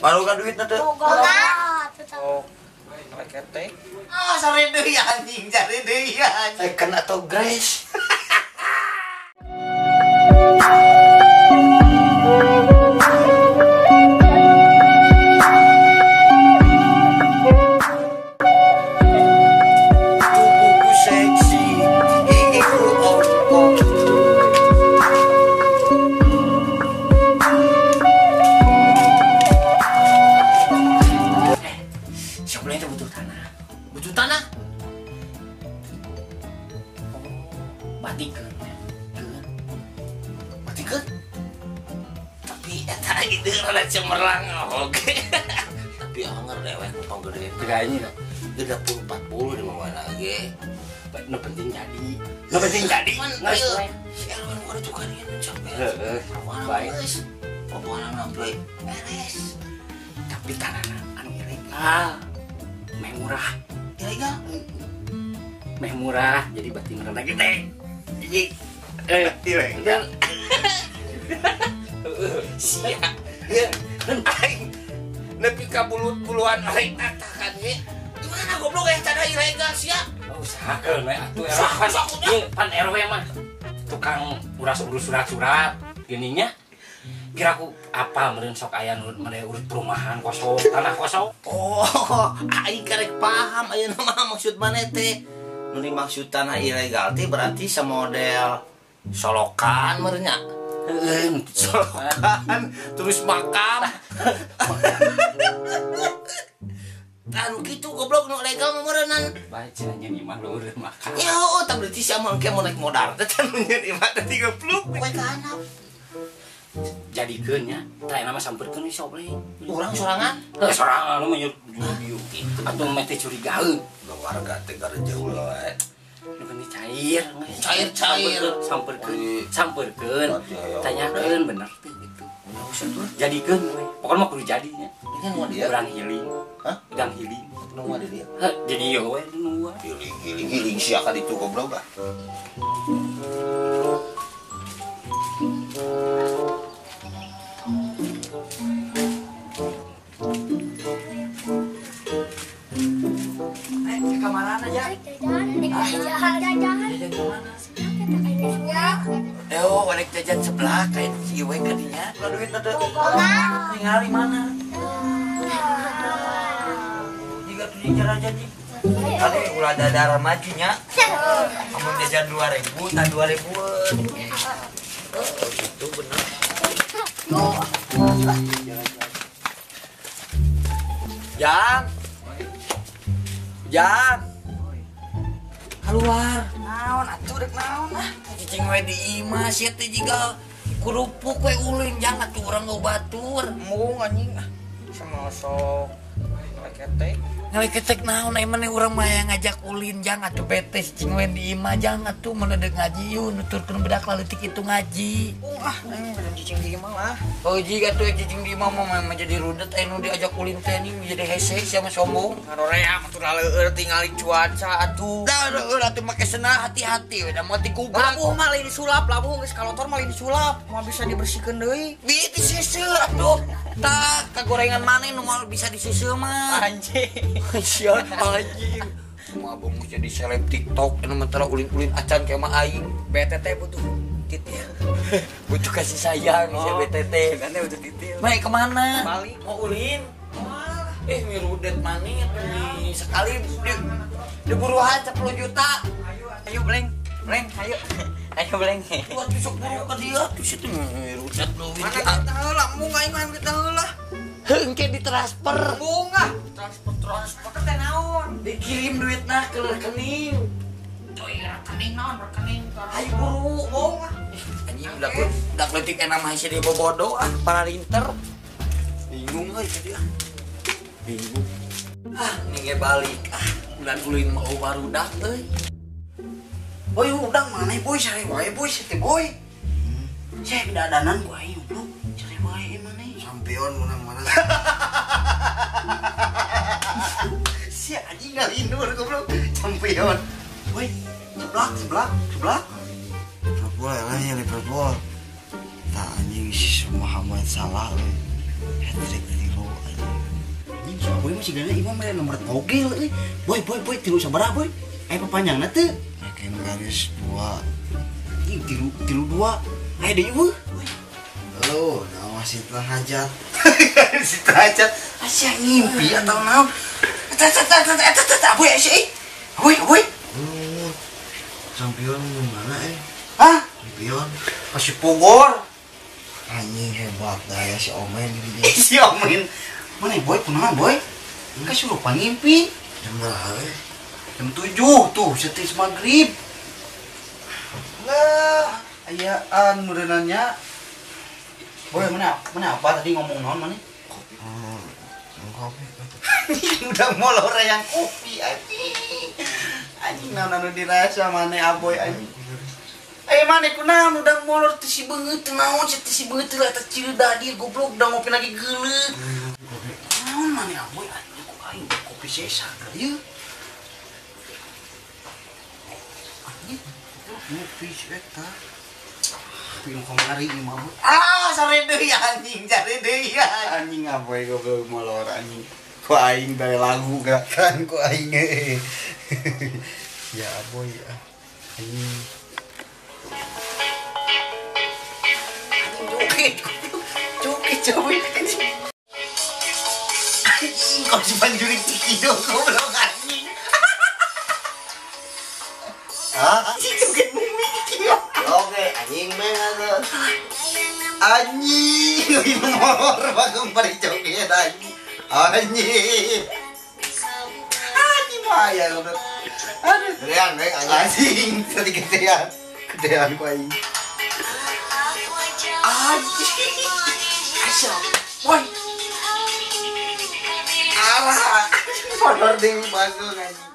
Baru kan duit nanti. Oh, pakai Ah, sare deui anjing, sare deui anjing. Kena atau Grace. Tubuhku seksi, gigiku ompong. Siapa itu butuh tanah? Butuh tanah? Batikeun. Batikeun? Tapi eta ide rada cemerlang oge. Tapi anger dewek utang gede. Teganya. Gede pun 40 di bawah lagi. Nu penting jadi. Nu penting jadi. Geus we. Si Erwan ada tukar ieu capek. Heeh. Baik. Popoana nampi beres. Tapi tanahna anu ilegal. Meh murah. Ilegal. Meh murah jadi batin rada gede. Jadi Ilegal. sia. Ya, aing nepi ka buluan aing atakan ge. Gimana goblok tanah ilegal sia? Usahakeun we atuh erah. Ieu pan RW mah tukang urus surat-surat geuning nya. Kira aku apa meureun sok aya nu urut perumahan kosong, tanah kosong. Oh, aing karek paham aya nama maksud maneh teh. Nu dimaksud tanah ilegal teh berarti samodel solokan meureun nya. Heeh, Solokan terus makam. Anu kitu goblok nu legal meureunnan. baca nya imah luhur makan. Ya, oh, tak berarti sama kayak mau naik modal teh can nyeun imah teh 30 poe ka handap. Jadikeun nya, teh nama sampeurkeun we sok we. Urang sorangan. Sorangan lu mah nyuruh gitu. Atuh meh teh curigaeun. Warga teh gareujeul we. Nu kan cair. Cair. Sampeurkeun. Tanyakeun bener teh gitu. Jadikeun we. Pokona mah kudu jadinya. Ini mau dia. Urang healing. Hah? Urang healing. Nu mah dia. Jadi yo we nu. Giling sia ka ditu goblok ah. Ke mana aja? Jajan kemana? Oh, balik jajan sebelah kain si Iwe kadinya. Duit nanti. Ningali mana? Jika tuh jajan aja nih. Kali ulah ada darah majunya. Kamu jajan 2000, tak 2000. Itu benar. Jang. Keluar. Naon atuh rek naon ah. Cicing we di imah sia teh jiga kerupuk we ulin jang atuh urang ngobatur. Mung anjing ah. Samosok. Pakai Ngaleketek naon ai maneh urang mah ngajak ulin jang atuh bete cicing we di imah jang atuh menedek ngaji yun nuturkeun budak leutik itu ngaji. ah, anjing bener cicing di imah lah. Oh jiga tuh cicing di imah mah menjadi rudet anu diajak ulin teh nih menjadi hese sama sombong. Ngarorea atuh leueur tinggali cuaca atuh. Da atuh make senah hati-hati we da mati kubrak. Labuh mah lain disulap, labuh geus kalotor mah lain disulap. Mah bisa dibersihkeun deui. Bi disiseu atuh. Tak kagorengan maneh nu moal bisa disiseu mah. Anjing. Sial anjing. Semua abang jadi seleb TikTok anu mentara ulin-ulin acan kayak mah aing. BTT butuh titil. Butuh kasih sayang si BTT. Kan butuh titil. Mai kemana? Balik. Mau ulin? Mirudet manit nih sekali di buruhan 10 juta. Ayo bleng, ayo. Ayo bleng. Buat besok buru ke dia tuh situ mirudet lu. Mana kita heula, mung aing mah kita heula. Hengke ditransfer. Bunga. Transfer teh naon? Dikirim duitna ke rekening. Coy, rekening naon rekening? Ayo buru. Bunga. Anjing udah kletik enak mah si dia bobodo ah para rinter. Bingung euy dia. Bingung. Ah, ninge balik. Ah, bulan ulin mau barudak euy. Boy udang mana boy cari wae boy sete boy. Saya dadanan ku aing goblok. Cari wae mana? Sampion menang mana? Si anjing ngalindur goblok. Champion. Boy, seblak. Boleh lah ya Liverpool. Tak anjing si Muhammad Salah hat-trick 3 sih gana imam mere nomor togel euy. Boy tilu sabaraha boy? Aya papanjangna teu? Makin garis 2. Ih tilu 2. Aya deui eueuh. Lo, nah masih telah hajat. Si derajat asa ngimpi atau naon? Boy asa boy. Lu champion mana Hah? Champion. Masih Bogor. Anjing hebat dah ya si Omen gitu. Si Omen. Mana boy kunaon boy? Kasurupan ngimpi. Jam berapa? Jam 7 tuh setis maghrib. Lah, ayaan mureunanya. Boy mana apa tadi ngomong naon mana? Kopi. Udah molor yang kopi anjing. Anjing naon anu dirasa mana aboy anjing. Mana kunaon udah molor teh si beungeut naon si beungeut teh eta cilda dia goblok udah ngopi lagi geuleuh. Naon mana aboy anjing kok aing kopi sesa ieu. Anjing ngopi eta. Kopi kamari ieu mah. Sare deui anjing, cari deui anjing aboy goblok molor anjing. Ku aing bae lagu gak kan ku aing ya aboy anjing. Joget anjing. Anjing kok si panjurik tikido goblok anjing. Anjing joget mumi tikido. Oke, anjing mengan. Anjing lagi nomor bagang pada joget anjing. Anjing maya goblok. Aduh, Gedean deh anjing. anjing tadi gedean ku aing. Anjing. Asal, boy. Alah, motor deui bagus anjing.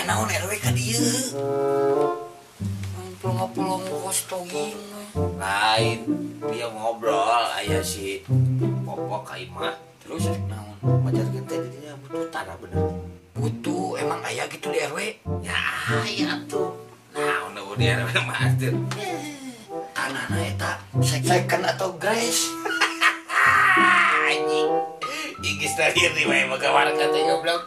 Naon RW ka dieu? Pelong kos toging. Lain dia ngobrol aya si Popok ka imah. Terus naon? Macar gede dia butuh tanah bener. Butuh emang aya gitu di RW. Ya aya tuh. Nah, udah di RW mah atuh. Tanahna eta second atau grace. Anjing. Igis tadi di wae mah warga teh goblok.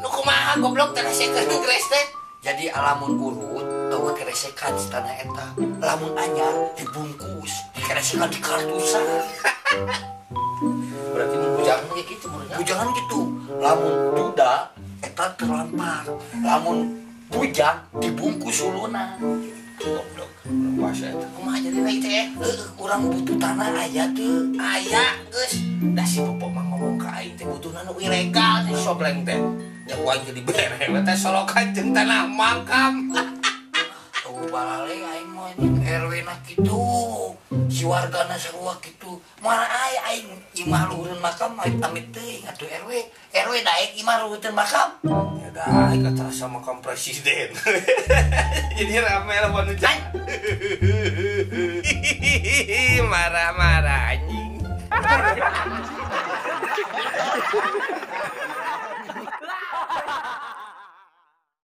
Nu kumaha goblok tanah second gres teh? Jadi alamun urut tau keresekan si tanah eta. Lamun anyar dibungkus, dikeresekan di kartusan. Berarti mun bujangan ge kitu mun. Bujangan gitu. Lamun duda eta terlampar. Lamun bujang dibungkus uluna. Goblok. Puasa eta. Kumaha jadi naik teh? Urang butuh tanah aya teu? Aya geus. Da si Popok mah ngomong ka aing teh butuhna nu ilegal teh sobleng teh. Ya kuaing jadi bere teh solokan jeung tanah makam. Tuh balale aing mah anjing RW na kitu. Si wargana sarua kitu. Mana aya aing imah luhureun makam amit teuing atuh RW. RW daek imah luhureun makam. Ya dah kata sama makam presiden. Jadi rame lah manusia. Marah-marah.